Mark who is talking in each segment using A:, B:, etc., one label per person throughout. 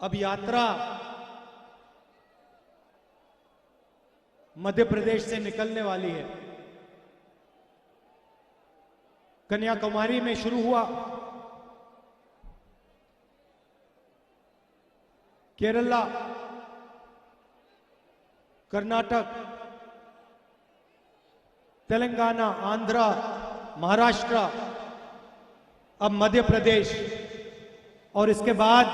A: अब यात्रा मध्य प्रदेश से निकलने वाली है। कन्याकुमारी में शुरू हुआ, केरला, कर्नाटक, तेलंगाना, आंध्रा, महाराष्ट्र, अब मध्य प्रदेश, और इसके बाद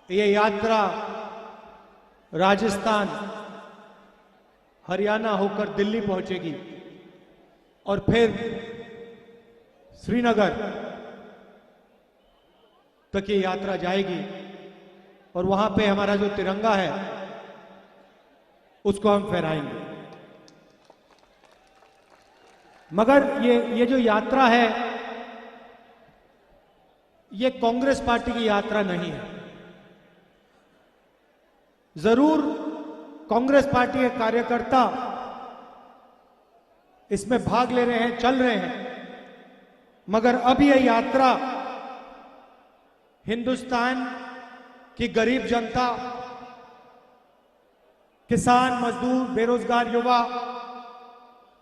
A: ये यात्रा राजस्थान, हरियाणा होकर दिल्ली पहुंचेगी और फिर श्रीनगर तक ये यात्रा जाएगी और वहां पे हमारा जो तिरंगा है उसको हम फहराएंगे। मगर ये जो यात्रा है ये कांग्रेस पार्टी की यात्रा नहीं है। जरूर कांग्रेस पार्टी के कार्यकर्ता इसमें भाग ले रहे हैं, चल रहे हैं, मगर अब यह यात्रा हिंदुस्तान की गरीब जनता, किसान, मजदूर, बेरोजगार युवा,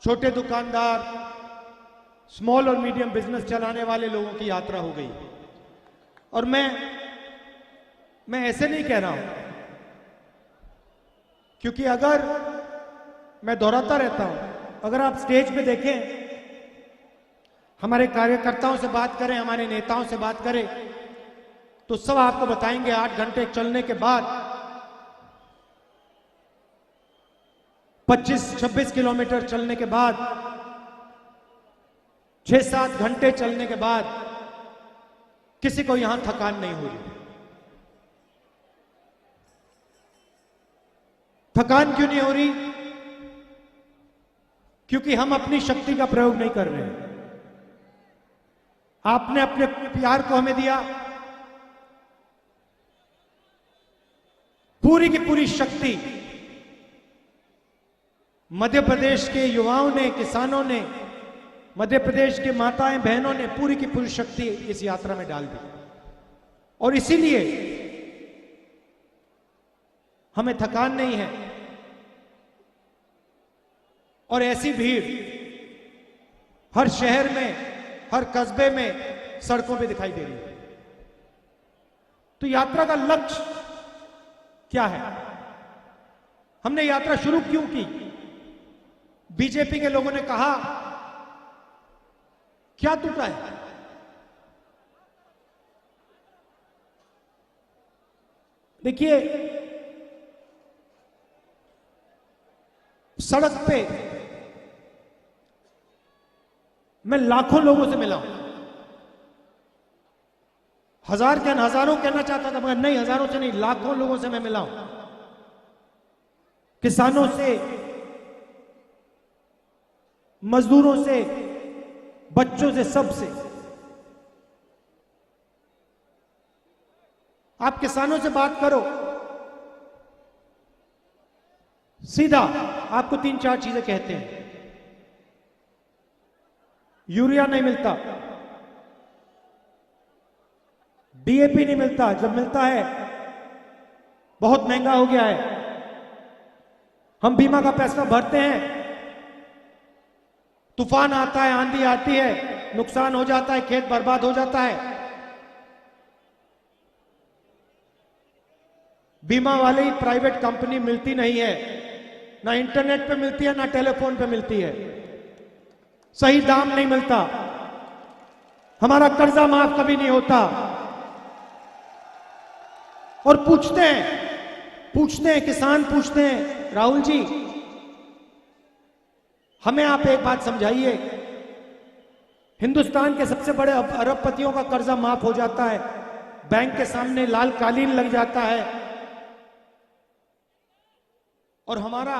A: छोटे दुकानदार, स्मॉल और मीडियम बिजनेस चलाने वाले लोगों की यात्रा हो गई। और मैं ऐसे नहीं कह रहा हूं, क्योंकि अगर मैं दोहराता रहता हूं, अगर आप स्टेज पे देखें, हमारे कार्यकर्ताओं से बात करें, हमारे नेताओं से बात करें, तो सब आपको बताएंगे 8 घंटे चलने के बाद, 25-26 किलोमीटर चलने के बाद, 6-7 घंटे चलने के बाद किसी को यहां थकान नहीं हो रही। थकान क्यों नहीं हो रही? क्योंकि हम अपनी शक्ति का प्रयोग नहीं कर रहे हैं। आपने अपने प्यार को हमें दिया, पूरी की पूरी शक्ति मध्य प्रदेश के युवाओं ने, किसानों ने, मध्य प्रदेश के माताएं बहनों ने पूरी की पूरी शक्ति इस यात्रा में डाल दी। और इसीलिए हमें थकान नहीं है। और ऐसी भीड़ हर शहर में, हर कस्बे में, सड़कों पे दिखाई दे रही है। तो यात्रा का लक्ष्य क्या है? हमने यात्रा शुरू क्यों की? बीजेपी के लोगों ने कहा, क्या टूटा है? देखिए, सड़क पे मैं लाखों लोगों से मिला हूं। हजार क्या हजारों कहना चाहता था, मगर नहीं, हजारों से नहीं, लाखों लोगों से मैं मिला हूं। किसानों से, मजदूरों से, बच्चों से, सबसे। आप किसानों से बात करो, सीधा आपको 3-4 चीजें कहते हैं। यूरिया नहीं मिलता, डीएपी नहीं मिलता, जब मिलता है बहुत महंगा हो गया है। हम बीमा का पैसा भरते हैं, तूफान आता है, आंधी आती है, नुकसान हो जाता है, खेत बर्बाद हो जाता है। बीमा वाली प्राइवेट कंपनी मिलती नहीं है, ना इंटरनेट पे मिलती है, ना टेलीफोन पे मिलती है, सही दाम नहीं मिलता, हमारा कर्जा माफ कभी नहीं होता। और पूछते हैं, किसान पूछते हैं, राहुल जी हमें आप एक बात समझाइए, हिंदुस्तान के सबसे बड़े अरबपतियों का कर्जा माफ हो जाता है, बैंक के सामने लाल कालीन लग जाता है, और हमारा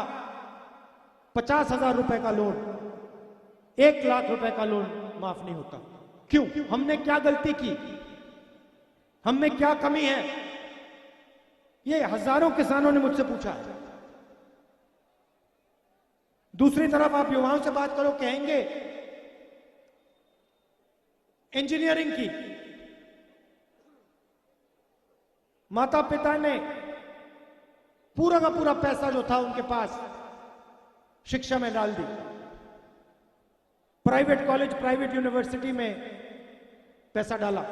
A: 50,000 रुपए का लोन, 1 लाख रुपए का लोन माफ नहीं होता। क्यों? हमने क्या गलती की? हमने क्या कमी है? ये हजारों किसानों ने मुझसे पूछा है। दूसरी तरफ आप युवाओं से बात करो, कहेंगे इंजीनियरिंग की, माता पिता ने पूरा का पूरा पैसा जो था उनके पास शिक्षा में डाल दी। प्राइवेट कॉलेज, प्राइवेट यूनिवर्सिटी में पैसा डाला।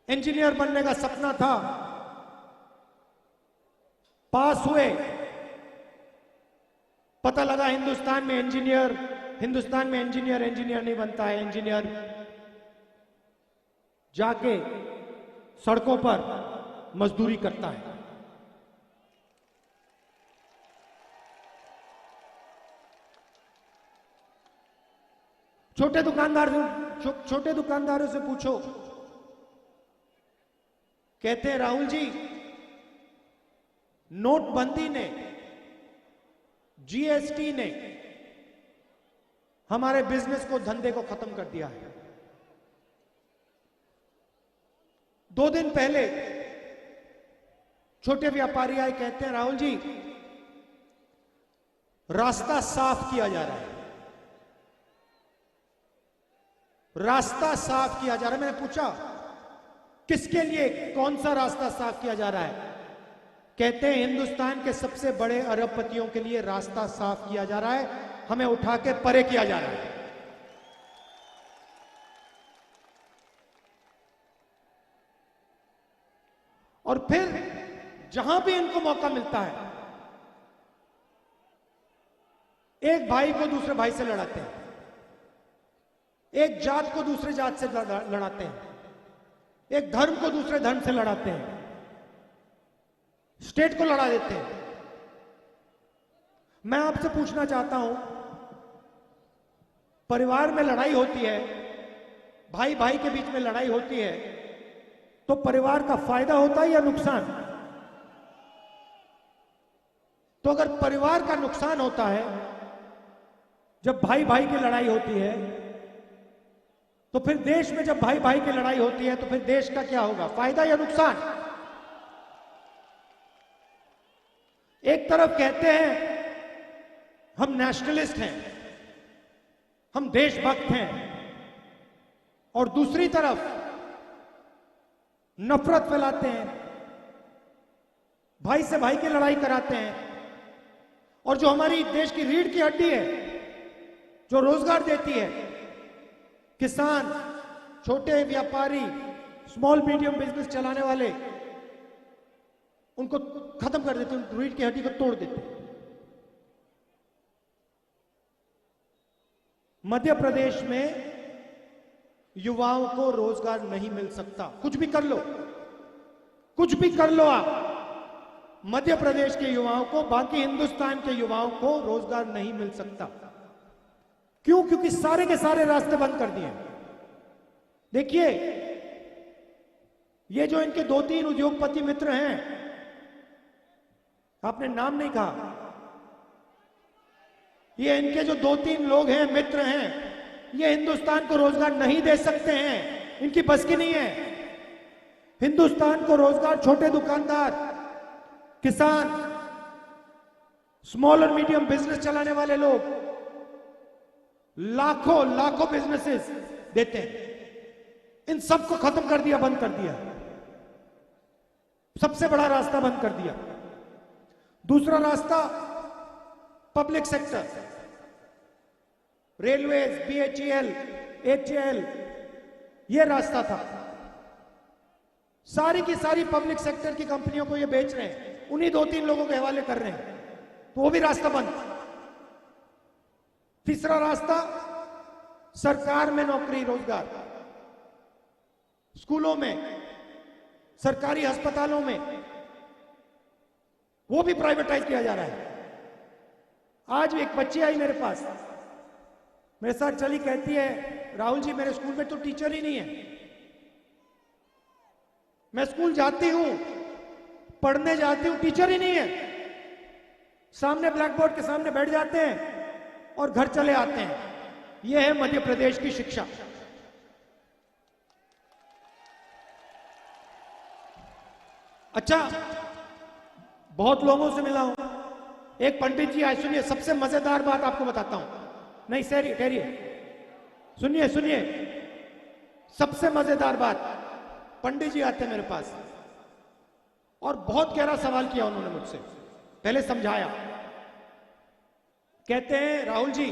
A: इंजीनियर बनने का सपना था, पास हुए, पता लगा हिंदुस्तान में इंजीनियर नहीं बनता है। इंजीनियर जाके सड़कों पर मजदूरी करता है। छोटे दुकानदारों से पूछो, कहते हैं राहुल जी, नोटबंदी ने, जीएसटी ने हमारे बिजनेस को, धंधे को खत्म कर दिया है। 2 दिन पहले छोटे व्यापारी आए, कहते हैं राहुल जी, रास्ता साफ किया जा रहा है, रास्ता साफ किया जा रहा है। मैंने पूछा किसके लिए, कौन सा रास्ता साफ किया जा रहा है? कहते हैं हिंदुस्तान के सबसे बड़े अरबपतियों के लिए रास्ता साफ किया जा रहा है, हमें उठा के परे किया जा रहा है। और फिर जहां भी इनको मौका मिलता है, एक भाई को दूसरे भाई से लड़ाते हैं, एक जात को दूसरे जात से लड़ाते हैं, एक धर्म को दूसरे धर्म से लड़ाते हैं, स्टेट को लड़ा देते हैं। मैं आपसे पूछना चाहता हूं, परिवार में लड़ाई होती है, भाई भाई के बीच में लड़ाई होती है, तो परिवार का फायदा होता है या नुकसान? तो अगर परिवार का नुकसान होता है, जब भाई भाई की लड़ाई होती है, तो फिर देश में जब भाई भाई की लड़ाई होती है, तो फिर देश का क्या होगा, फायदा या नुकसान? एक तरफ कहते हैं हम नेशनलिस्ट हैं, हम देशभक्त हैं, और दूसरी तरफ नफरत फैलाते हैं, भाई से भाई की लड़ाई कराते हैं। और जो हमारी देश की रीढ़ की हड्डी है, जो रोजगार देती है, किसान, छोटे व्यापारी, स्मॉल मीडियम बिजनेस चलाने वाले, उनको खत्म कर देते हैं, रीढ़ की हड्डी को तोड़ देते हैं। मध्य प्रदेश में युवाओं को रोजगार नहीं मिल सकता। कुछ भी कर लो, कुछ भी कर लो आप, मध्य प्रदेश के युवाओं को, बाकी हिंदुस्तान के युवाओं को रोजगार नहीं मिल सकता। क्यों? क्योंकि सारे के सारे रास्ते बंद कर दिए। देखिए, ये जो इनके 2-3 उद्योगपति मित्र हैं, आपने नाम नहीं कहा, ये इनके जो 2-3 लोग हैं, मित्र हैं, ये हिंदुस्तान को रोजगार नहीं दे सकते हैं, इनकी बस की नहीं है। हिंदुस्तान को रोजगार छोटे दुकानदार, किसान, स्मॉल और मीडियम बिजनेस चलाने वाले लोग लाखों बिजनेसेस देते हैं। इन सबको खत्म कर दिया, बंद कर दिया, सबसे बड़ा रास्ता बंद कर दिया। दूसरा रास्ता public sector, railways, BHEL, HAL, ये रास्ता था। सारी की सारी पब्लिक सेक्टर की कंपनियों को ये बेच रहे हैं, उन्हीं 2-3 लोगों के हवाले कर रहे हैं, तो वो भी रास्ता बंद। तीसरा रास्ता सरकार में नौकरी, रोजगार, स्कूलों में, सरकारी अस्पतालों में, वो भी प्राइवेटाइज किया जा रहा है। आज एक बच्ची आई मेरे पास, मेरे साथ चली, कहती है राहुल जी, मेरे स्कूल में तो टीचर ही नहीं है। मैं स्कूल जाती हूं, पढ़ने जाती हूं, टीचर ही नहीं है। सामने ब्लैक बोर्ड के सामने बैठ जाते हैं और घर चले आते हैं। यह है मध्य प्रदेश की शिक्षा। अच्छा, बहुत लोगों से मिला हूं, एक पंडित जी आए, सुनिए, सबसे मजेदार बात आपको बताता हूं। नहीं सर, ठहरिए, सुनिए, सबसे मजेदार बात। पंडित जी आते मेरे पास, और बहुत गहरा सवाल किया उन्होंने मुझसे, पहले समझाया। कहते हैं राहुल जी,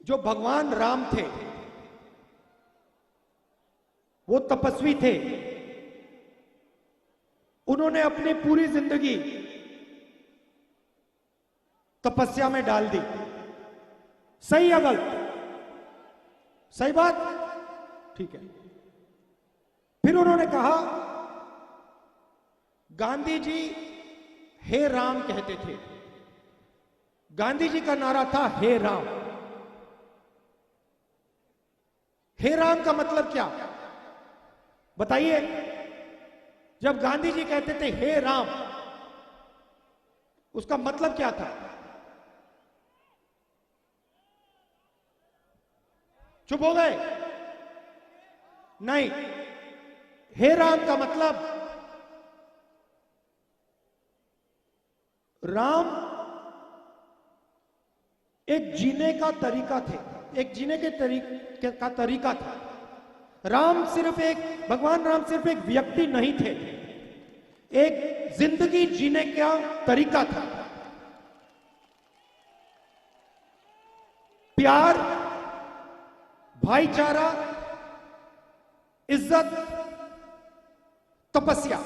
A: जो भगवान राम थे वो तपस्वी थे, उन्होंने अपनी पूरी जिंदगी तपस्या में डाल दी। सही या गलत? सही बात, ठीक है। फिर उन्होंने कहा गांधी जी हे राम कहते थे। गांधी जी का नारा था हे राम। हे राम का मतलब क्या बताइए? जब गांधी जी कहते थे हे राम, उसका मतलब क्या था? चुप हो गए? नहीं, हे राम का मतलब राम एक जीने का तरीका थे, एक जीने के तरीके का तरीका था। राम सिर्फ एक, भगवान राम सिर्फ एक व्यक्ति नहीं थे, एक जिंदगी जीने का तरीका था। प्यार, भाईचारा, इज्जत, तपस्या,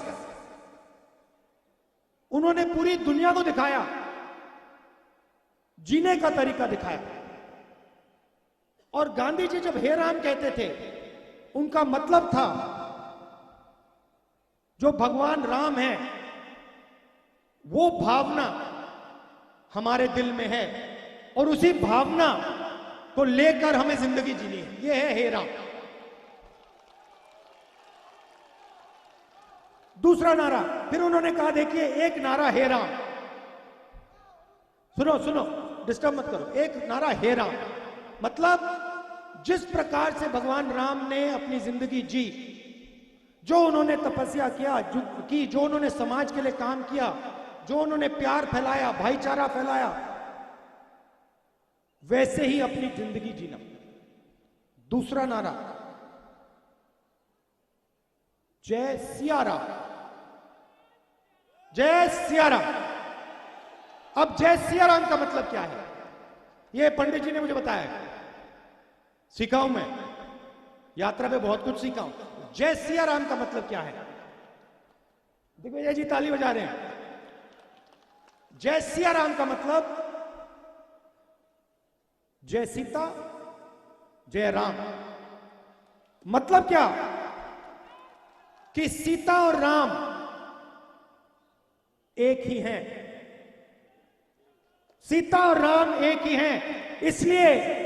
A: उन्होंने पूरी दुनिया को दिखाया, जीने का तरीका दिखाया। और गांधी जी जब हे राम कहते थे, उनका मतलब था जो भगवान राम है वो भावना हमारे दिल में है और उसी भावना को लेकर हमें जिंदगी जीनी है। ये है हे राम। दूसरा नारा फिर उन्होंने कहा, देखिए एक नारा हे राम, सुनो सुनो, डिस्टर्ब मत करो। एक नारा हे राम मतलब जिस प्रकार से भगवान राम ने अपनी जिंदगी जी, जो उन्होंने तपस्या किया, जो उन्होंने समाज के लिए काम किया, जो उन्होंने प्यार फैलाया, भाईचारा फैलाया, वैसे ही अपनी जिंदगी जीना। दूसरा नारा जय सिया राम, जय सिया राम। अब जय सिया राम का मतलब क्या है? यह पंडित जी ने मुझे बताया, सीखा हूं मैं, यात्रा पे बहुत कुछ सीखा हूं। जय सिया राम का मतलब क्या है? दिग्विजय जी ताली बजा रहे हैं। जय सिया राम का मतलब जय सीता जय राम। मतलब क्या कि सीता और राम एक ही हैं, सीता और राम एक ही हैं। इसलिए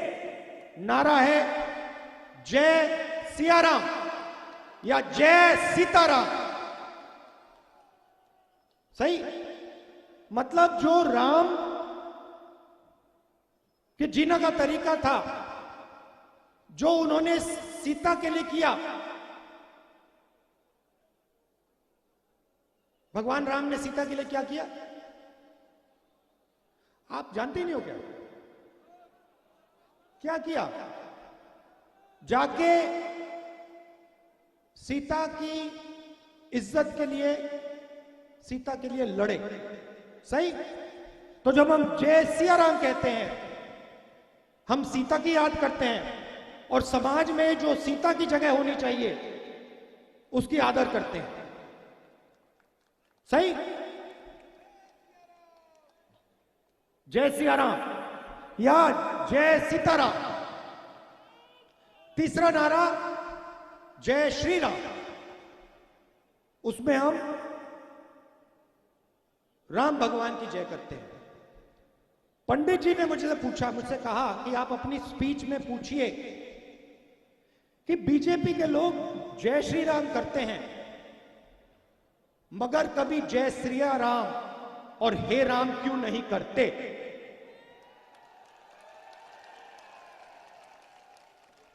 A: नारा है जय सिया राम या जय सीताराम। सही? मतलब जो राम के जीने का तरीका था, जो उन्होंने सीता के लिए किया, भगवान राम ने सीता के लिए क्या किया आप जानते ही नहीं हो क्या? क्या किया? जाके सीता की इज्जत के लिए, सीता के लिए लड़े। सही? तो जब हम जय सिया राम कहते हैं, हम सीता की याद करते हैं और समाज में जो सीता की जगह होनी चाहिए उसकी आदर करते हैं। सही? जय सिया राम या जय सीताराम। तीसरा नारा जय श्री राम, उसमें हम राम भगवान की जय करते हैं। पंडित जी ने मुझसे कहा कि आप अपनी स्पीच में पूछिए कि बीजेपी के लोग जय श्री राम करते हैं मगर कभी जय श्री राम और हे राम क्यों नहीं करते?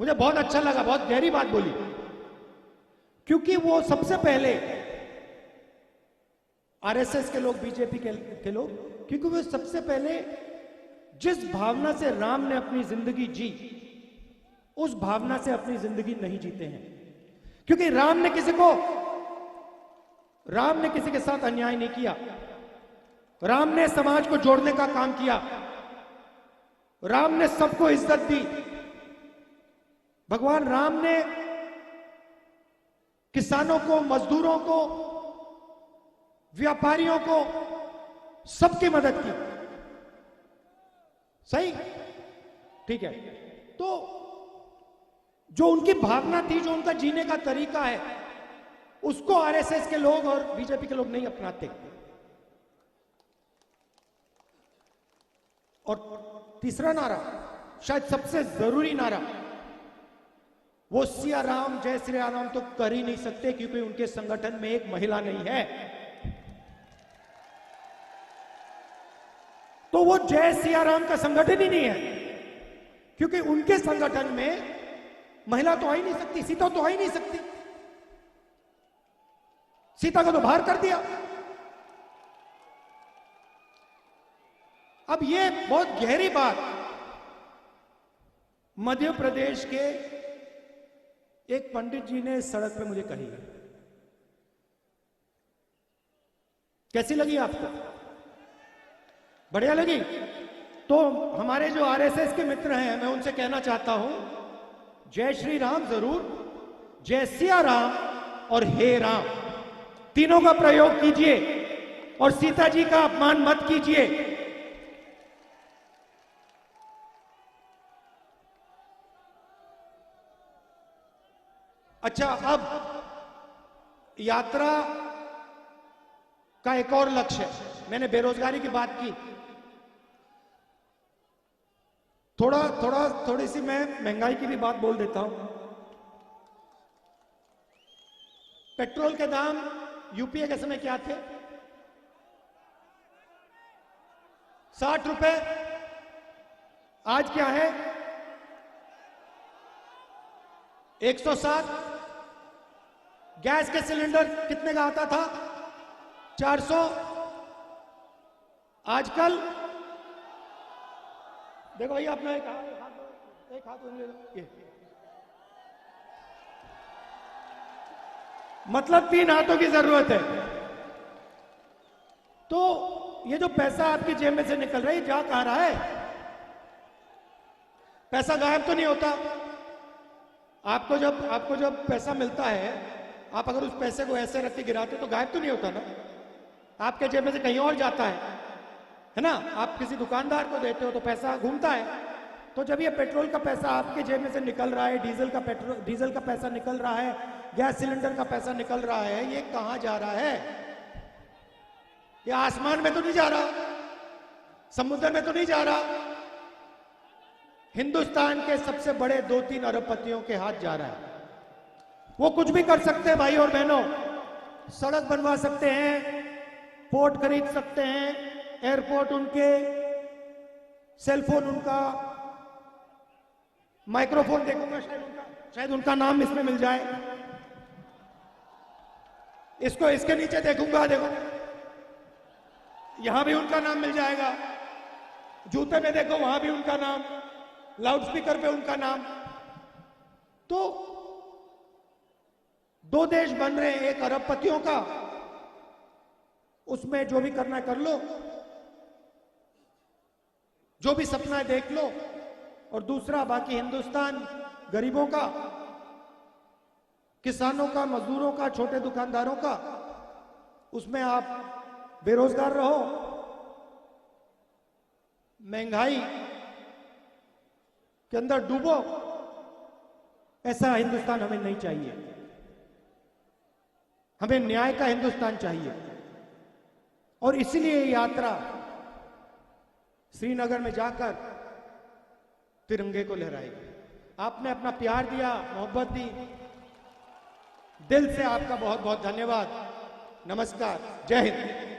A: मुझे बहुत अच्छा लगा, बहुत गहरी बात बोली, क्योंकि वो सबसे पहले आरएसएस के लोग, बीजेपी के लोग, क्योंकि वो सबसे पहले जिस भावना से राम ने अपनी जिंदगी जी, उस भावना से अपनी जिंदगी नहीं जीते हैं। क्योंकि राम ने किसी के साथ अन्याय नहीं किया। राम ने समाज को जोड़ने का काम किया। राम ने सबको इज्जत दी। भगवान राम ने किसानों को, मजदूरों को, व्यापारियों को, सबकी मदद की। सही, ठीक है। तो जो उनकी भावना थी, जो उनका जीने का तरीका है, उसको आरएसएस के लोग और बीजेपी के लोग नहीं अपनाते। और तीसरा नारा, शायद सबसे जरूरी नारा, वो सिया राम जय श्री राम तो कर ही नहीं सकते, क्योंकि उनके संगठन में एक महिला नहीं है। तो वो जय सिया राम का संगठन ही नहीं है, क्योंकि उनके संगठन में महिला तो आ ही नहीं सकती, सीता तो आ ही नहीं सकती। सीता को तो बाहर कर दिया। अब ये बहुत गहरी बात मध्य प्रदेश के एक पंडित जी ने सड़क पे मुझे कही है। कैसी लगी आपको? बढ़िया लगी? तो हमारे जो आरएसएस के मित्र हैं, मैं उनसे कहना चाहता हूं, जय श्री राम जरूर, जय सिया राम और हे राम, तीनों का प्रयोग कीजिए और सीता जी का अपमान मत कीजिए। अच्छा, अब यात्रा का एक और लक्ष्य है। मैंने बेरोजगारी की बात की, थोड़ी सी मैं महंगाई की भी बात बोल देता हूं। पेट्रोल के दाम यूपीए के समय क्या थे? 60 रुपए। आज क्या है? 107। गैस के सिलेंडर कितने का आता था? 400। आजकल देखो भैया, अपना एक हाथ ये, मतलब 3 हाथों की जरूरत है। तो ये जो पैसा आपकी जेब में से निकल रहा है, जा कहां रहा है? पैसा गायब तो नहीं होता। आपको जब पैसा मिलता है, आप अगर उस पैसे को ऐसे रख के गिराते तो गायब तो नहीं होता ना, आपके जेब में से कहीं और जाता है ना। आप किसी दुकानदार को देते हो तो पैसा घूमता है। तो जब ये पेट्रोल का पैसा आपके जेब में से निकल रहा है, डीजल का पैसा निकल रहा है, गैस सिलेंडर का पैसा निकल रहा है, ये कहां जा रहा है? ये आसमान में तो नहीं जा रहा, समुद्र में तो नहीं जा रहा, हिंदुस्तान के सबसे बड़े 2-3 अरबपतियों के हाथ जा रहा है। वो कुछ भी कर सकते हैं भाई और बहनों, सड़क बनवा सकते हैं, पोर्ट खरीद सकते हैं, एयरपोर्ट उनके, सेलफोन उनका, माइक्रोफोन देखूंगा शायद उनका नाम इसमें मिल जाए, इसको इसके नीचे देखूंगा, देखो यहां भी उनका नाम मिल जाएगा, जूते में देखो वहां भी उनका नाम, लाउडस्पीकर पे उनका नाम। तो 2 देश बन रहे हैं, एक अरबपतियों का, उसमें जो भी करना है कर लो, जो भी सपना है देख लो, और दूसरा बाकी हिंदुस्तान गरीबों का, किसानों का, मजदूरों का, छोटे दुकानदारों का, उसमें आप बेरोजगार रहो, महंगाई के अंदर डूबो। ऐसा हिंदुस्तान हमें नहीं चाहिए। हमें न्याय का हिंदुस्तान चाहिए। और इसलिए यात्रा श्रीनगर में जाकर तिरंगे को लहराएगी। आपने अपना प्यार दिया, मोहब्बत दी, दिल से आपका बहुत बहुत धन्यवाद। नमस्कार, जय हिंद।